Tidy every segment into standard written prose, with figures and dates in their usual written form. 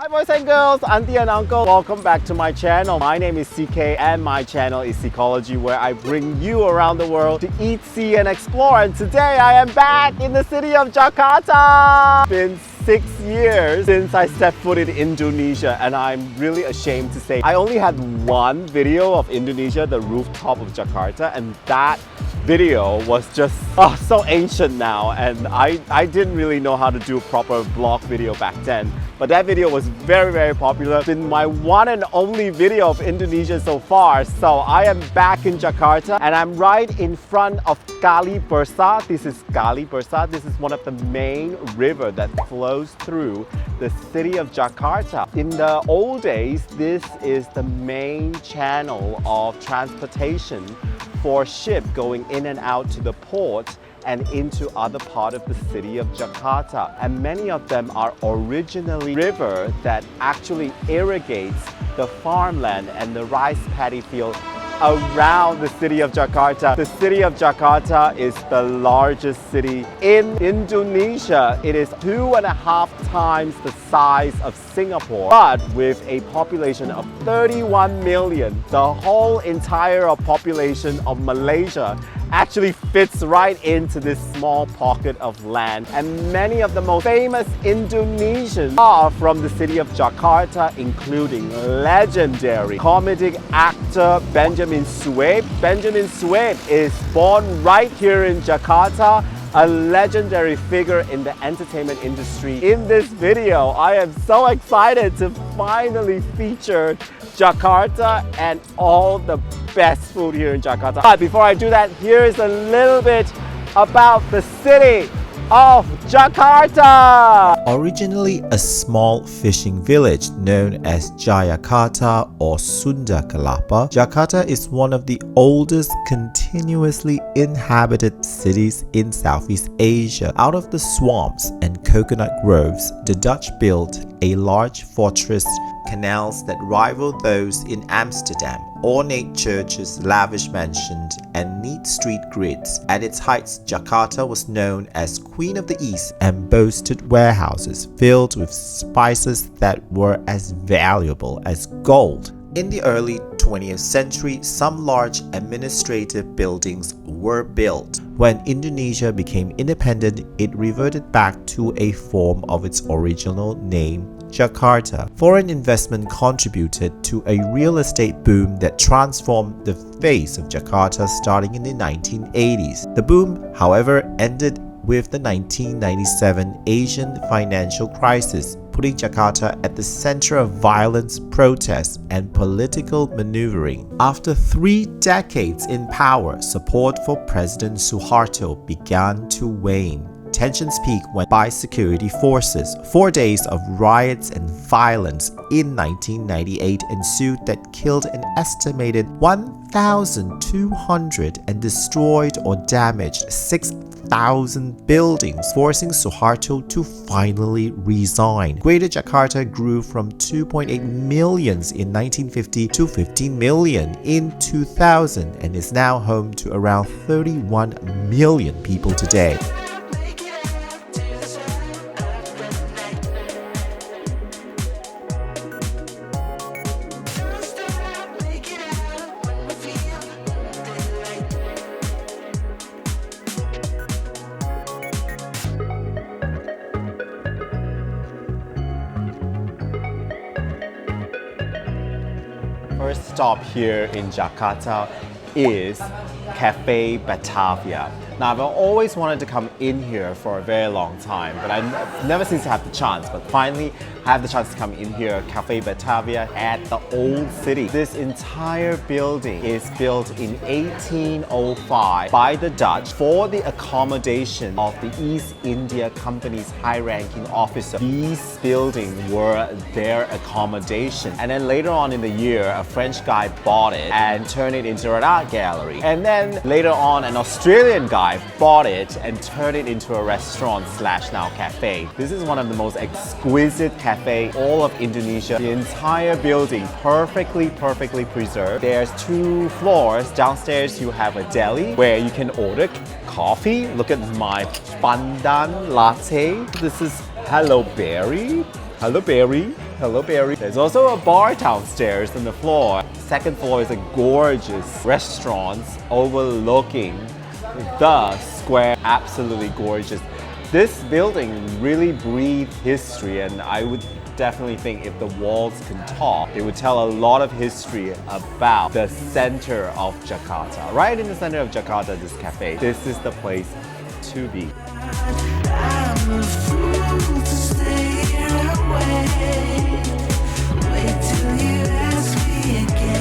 Hi boys and girls, auntie and uncle, welcome back to my channel. My name is CK and my channel is Ecology, where I bring you around the world to eat, see and explore. And today I am back in the city of Jakarta. It's been 6 years since I stepped foot in Indonesia, and I'm really ashamed to say I only had one video of Indonesia, the rooftop of Jakarta, and that video was just so ancient now, and I didn't really know how to do a proper vlog video back then. But that video was very popular. It's been my one and only video of Indonesia so far. So I am back in Jakarta and I'm right in front of Kali Besar. This is Kali Besar. This is one of the main river that flows through the city of Jakarta. In the old days, this is the main channel of transportation for ship going in and out to the port and into other part of the city of Jakarta. And many of them are originally river that actually irrigates the farmland and the rice paddy field around the city of Jakarta. The city of Jakarta is the largest city in Indonesia. It is 2.5 times the size of Singapore, but with a population of 31 million. The whole entire population of Malaysia actually fits right into this small pocket of land. And many of the most famous Indonesians are from the city of Jakarta, including legendary comedic actor Benjamin Sueb. Benjamin Sueb is born right here in Jakarta, a legendary figure in the entertainment industry. In this video, I am so excited to finally feature Jakarta and all the best food here in Jakarta. But before I do that, here is a little bit about the city of Jakarta. Originally a small fishing village known as Jayakarta or Sunda Kelapa, Jakarta is one of the oldest continuously inhabited cities in Southeast Asia. Out of the swamps and coconut groves, the Dutch built a large fortress, canals that rival those in Amsterdam, ornate churches, lavish mansions, and neat street grids. At its heights, Jakarta was known as Queen of the East and boasted warehouses filled with spices that were as valuable as gold. In the early 20th century, some large administrative buildings were built. When Indonesia became independent, it reverted back to a form of its original name, Jakarta. Foreign investment contributed to a real estate boom that transformed the face of Jakarta starting in the 1980s. The boom, however, ended with the 1997 Asian financial crisis, putting Jakarta at the center of violence, protests, and political maneuvering. After 3 decades in power, support for President Suharto began to wane. Tensions peaked when by security forces. 4 days of riots and violence in 1998 ensued that killed an estimated 1,200 and destroyed or damaged 6,000 buildings, forcing Suharto to finally resign. Greater Jakarta grew from 2.8 million in 1950 to 15 million in 2000 and is now home to around 31 million people today. First stop here in Jakarta is Cafe Batavia. Now, I've always wanted to come in here for a very long time, but I never seem to have the chance. But finally, I have the chance to come in here, Cafe Batavia at the old city. This entire building is built in 1805 by the Dutch for the accommodation of the East India Company's high-ranking officer. These buildings were their accommodation. And then later on in the year, a French guy bought it and turned it into an art gallery. And then later on, an Australian guy bought it and turned it into a restaurant slash now cafe. This is one of the most exquisite cafe all of Indonesia. The entire building perfectly preserved. There's 2 floors. Downstairs you have a deli where you can order coffee. Look at my pandan latte. This is Hello Berry. Hello Berry. Hello, Barry. There's also a bar downstairs on the floor. Second floor is a gorgeous restaurant overlooking the square. Absolutely gorgeous. This building really breathes history, and I would definitely think if the walls can talk, it would tell a lot of history about the center of Jakarta. Right in the center of Jakarta, this cafe. This is the place to be. I'm a fool to stay away. Wait till you ask me again.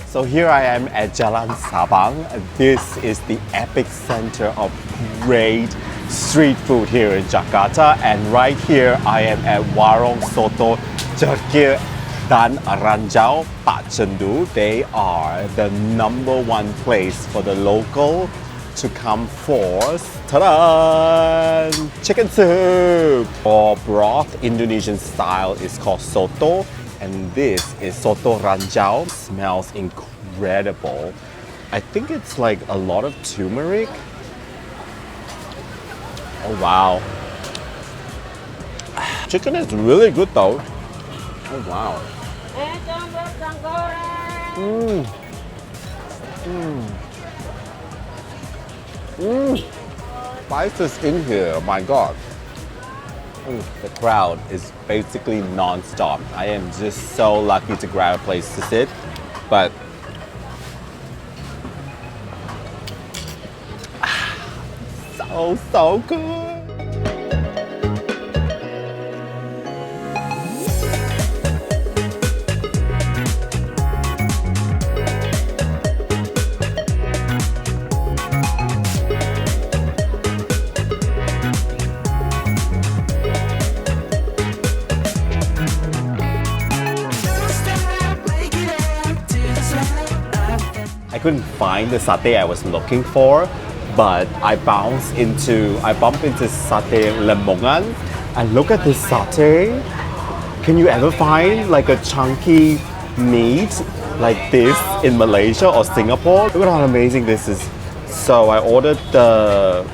So here I am at Jalan Sabang. This is the epicenter of great street food here in Jakarta. And right here I am at Warung, Soto, Ceker, dan Ranjau, Pak Gendut. They are the #1 place for the local to come for. Ta-da! Chicken soup! Or broth, Indonesian style, is called Soto. And this is Soto Ranjau. Smells incredible. I think it's like a lot of turmeric. Oh wow. Chicken is really good though. Oh wow. Spices in here, my god. The crowd is basically non-stop. I am just so lucky to grab a place to sit, but so good. I couldn't find the satay I was looking for, but I bumped into Sate Lemongan. And look at this satay. Can you ever find like a chunky meat like this in Malaysia or Singapore? Look at how amazing this is. So I ordered the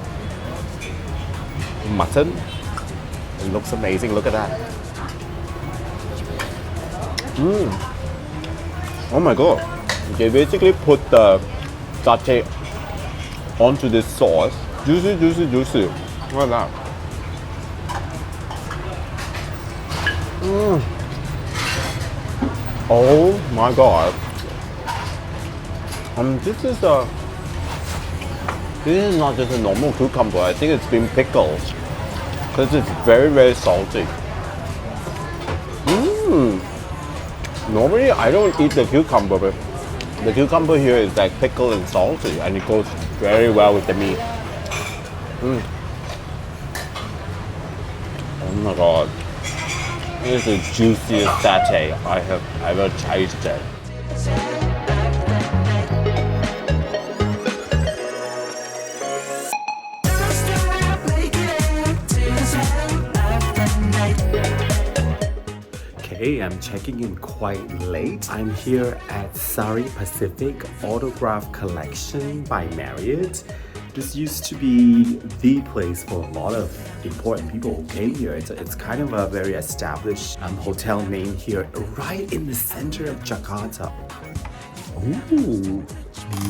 mutton. It looks amazing. Look at that. Oh my god. They basically put the satay onto this sauce. Juicy, juicy, juicy. Look at that. Oh my god. This is not just a normal cucumber. I think it's been pickled because it's very, very salty. Normally I don't eat the cucumber, but the cucumber here is like pickled and salty, and it goes very well with the meat. Oh my god. This is the juiciest satay I have ever tasted. Okay, I'm checking in quite late. I'm here at Sari Pacific Autograph Collection by Marriott. This used to be the place for a lot of important people who came here. It's kind of a very established hotel name here, right in the center of Jakarta. Ooh,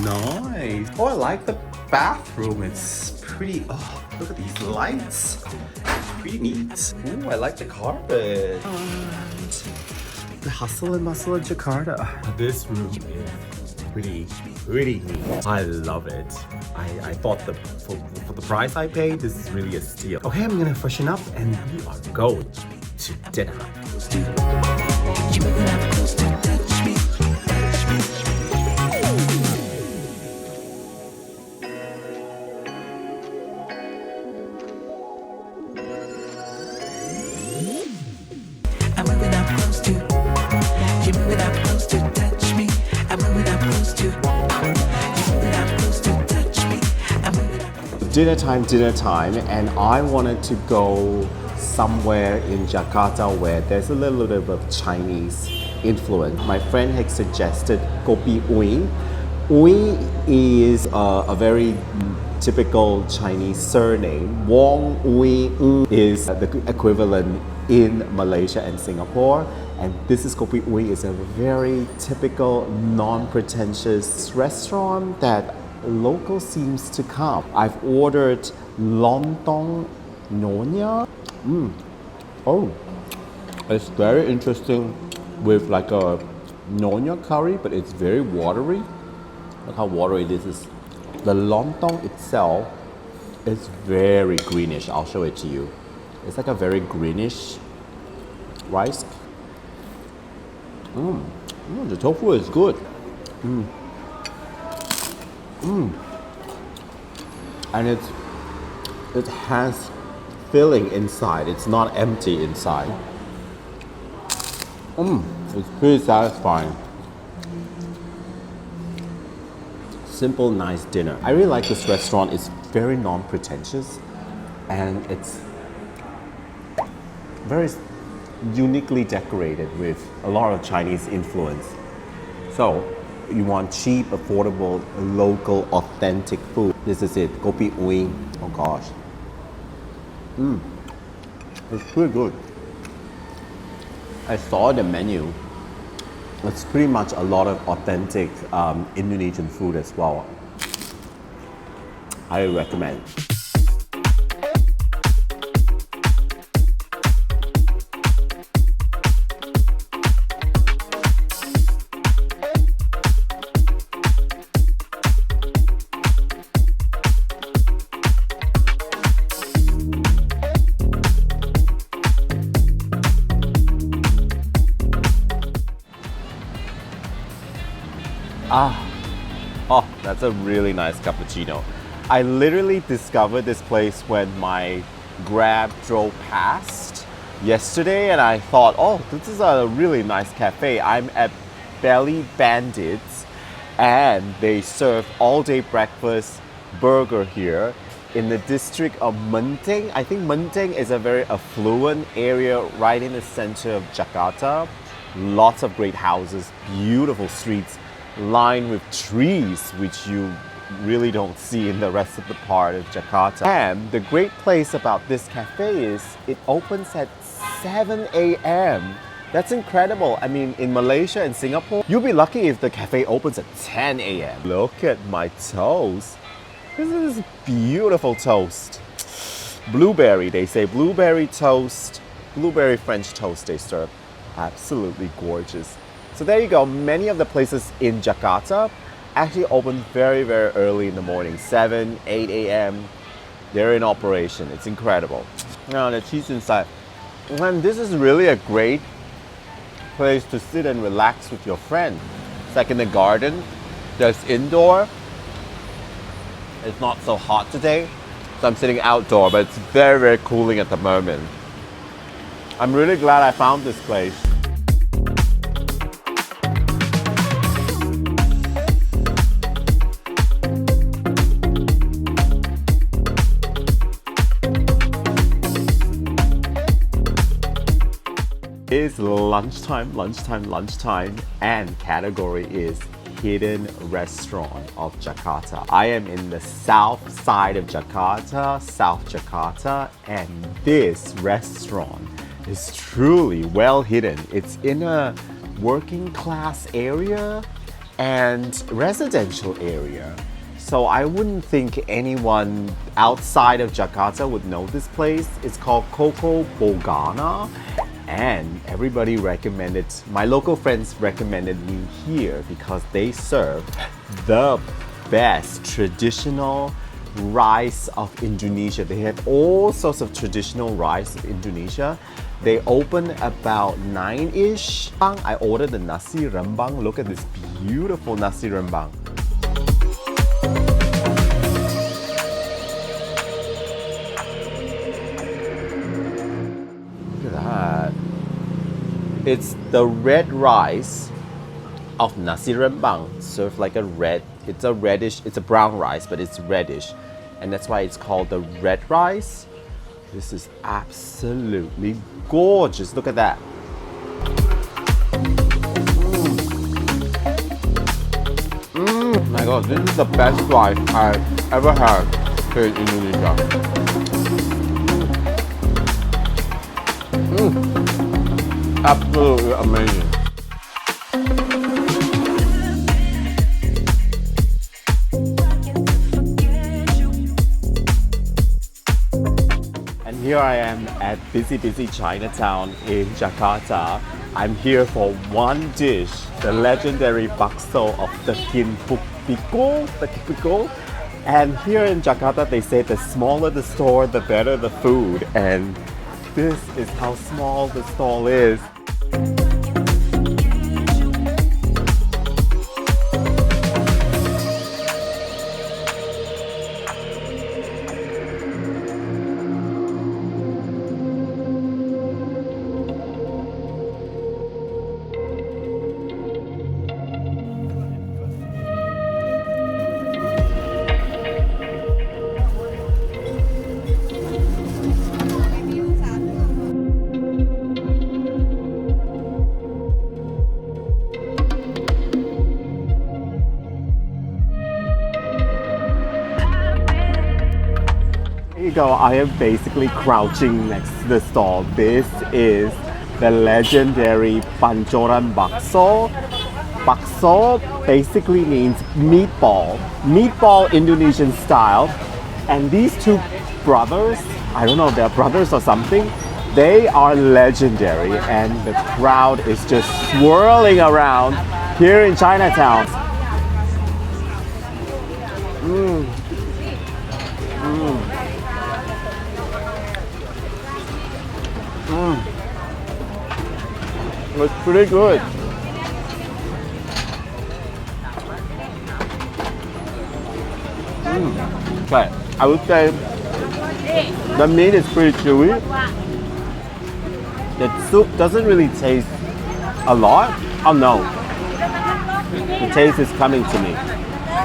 nice. Oh, I like the bathroom. It's pretty, oh, look at these lights. It's pretty neat. Ooh, I like the carpet. And the hustle and bustle of Jakarta. This room is pretty neat. I love it. I thought for the price I paid, this is really a steal. Okay, I'm gonna freshen up and we are going to dinner. dinner time, and I wanted to go somewhere in Jakarta where there's a little bit of Chinese influence. My friend had suggested Kopi Oey. Oey is a very typical Chinese surname. Wong Oey is the equivalent in Malaysia and Singapore. And this is Kopi Oey. Is a very typical, non-pretentious restaurant that local seems to come. I've ordered lontong nonya. Oh, it's very interesting with like a nonya curry, but it's very watery. Look how watery this is. The lontong itself is very greenish. I'll show it to you. It's like a very greenish rice. The tofu is good. And it has filling inside. It's not empty inside. It's pretty satisfying. Simple, nice dinner. I really like this restaurant. It's very non-pretentious and it's very uniquely decorated with a lot of Chinese influence. So, you want cheap, affordable, local, authentic food. This is it, Kopi Oey. Oh gosh. It's pretty good. I saw the menu. It's pretty much a lot of authentic Indonesian food as well. I recommend. Oh, that's a really nice cappuccino. I literally discovered this place when my Grab drove past yesterday and I thought, oh, this is a really nice cafe. I'm at Bandit and they serve all-day breakfast burger here in the district of Menteng. I think Menteng is a very affluent area right in the center of Jakarta. Lots of great houses, beautiful streets, lined with trees, which you really don't see in the rest of the part of Jakarta. And the great place about this cafe is it opens at 7 a.m. That's incredible. I mean, in Malaysia and Singapore, you'll be lucky if the cafe opens at 10 a.m. Look at my toast. This is beautiful toast. Blueberry, they say blueberry toast, blueberry French toast they serve. Absolutely gorgeous. So there you go, many of the places in Jakarta actually open very, very early in the morning, 7, 8 a.m. They're in operation, it's incredible. Now the cheese inside. And this is really a great place to sit and relax with your friend. It's like in the garden, there's indoor. It's not so hot today, so I'm sitting outdoor, but it's very, very cooling at the moment. I'm really glad I found this place. It's lunchtime, and category is hidden restaurant of Jakarta. I am in the south side of Jakarta, South Jakarta, and this restaurant is truly well hidden. It's in a working class area and residential area. So I wouldn't think anyone outside of Jakarta would know this place. It's called Koko Bogana. And everybody recommended, my local friends recommended me here because they serve the best traditional rice of Indonesia. They have all sorts of traditional rice of Indonesia. They open about 9-ish. I ordered the nasi rembang. Look at this beautiful nasi rembang. It's the red rice of nasi rembang, served like a red, it's a reddish, it's a brown rice, but it's reddish. and that's why it's called the red rice. This is absolutely gorgeous. Look at that. My God, this is the best rice I've ever had here in Indonesia. Absolutely amazing. And here I am at busy Chinatown in Jakarta. I'm here for one dish, the legendary bakso of the Kin Piko. And here in Jakarta, they say the smaller the store, the better the food. And this is how small the stall is. Here you go, I am basically crouching next to the stall. This is the legendary Pancoran Bakso. Bakso basically means meatball. Meatball Indonesian style. And these two brothers, I don't know if they're brothers or something, they are legendary and the crowd is just swirling around here in Chinatown. It's pretty good. Okay, I would say the meat is pretty chewy. The soup doesn't really taste a lot. Oh no, the taste is coming to me.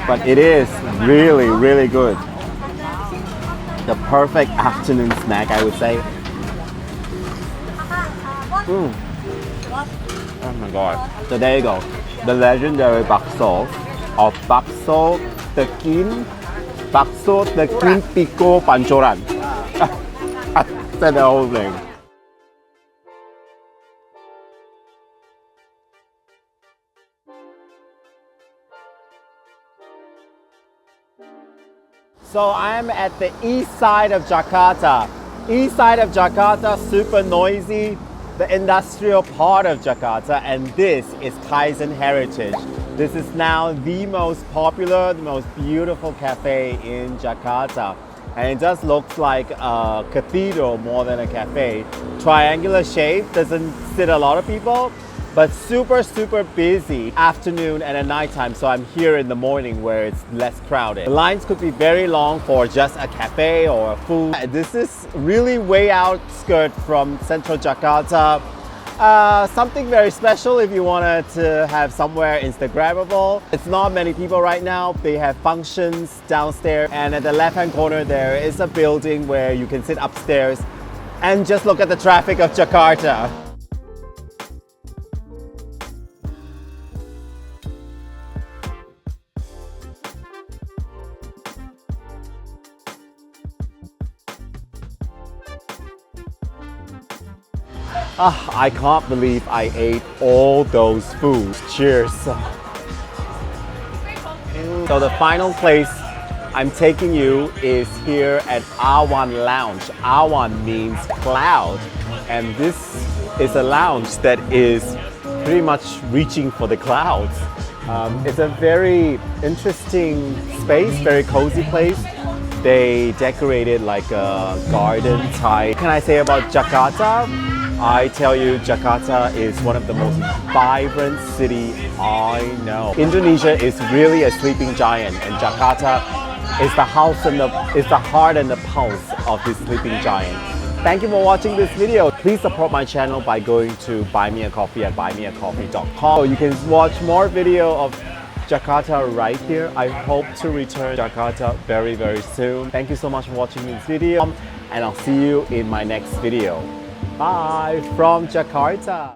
But it is really good. The perfect afternoon snack, I would say. Oh my God. So there you go. The legendary bakso of Bakso Tekin Piko Pancoran. I said the whole thing. So I'm at the east side of Jakarta. East side of Jakarta, super noisy. The industrial part of Jakarta, and this is Kaizen Heritage. This is now the most popular, the most beautiful cafe in Jakarta. And it just looks like a cathedral more than a cafe. Triangular shape, doesn't sit a lot of people, but super busy afternoon and at nighttime. So I'm here in the morning where it's less crowded. The lines could be very long for just a cafe or a food. This is really way outskirt from central Jakarta. Something very special if you wanted to have somewhere Instagrammable. It's not many people right now. They have functions downstairs, and at the left hand corner there is a building where you can sit upstairs and just look at the traffic of Jakarta. I can't believe I ate all those foods. Cheers. So the final place I'm taking you is here at Awan Lounge. Awan means cloud, and this is a lounge that is pretty much reaching for the clouds. It's a very interesting space, very cozy place. They decorated like a garden type. What can I say about Jakarta? I tell you, Jakarta is one of the most vibrant cities I know. Indonesia is really a sleeping giant, and Jakarta is the heart and the pulse of this sleeping giant. Thank you for watching this video. Please support my channel by going to buy me a coffee at buymeacoffee.com. You can watch more video of Jakarta right here. I hope to return Jakarta very soon. Thank you so much for watching this video, and I'll see you in my next video. Bye from Jakarta.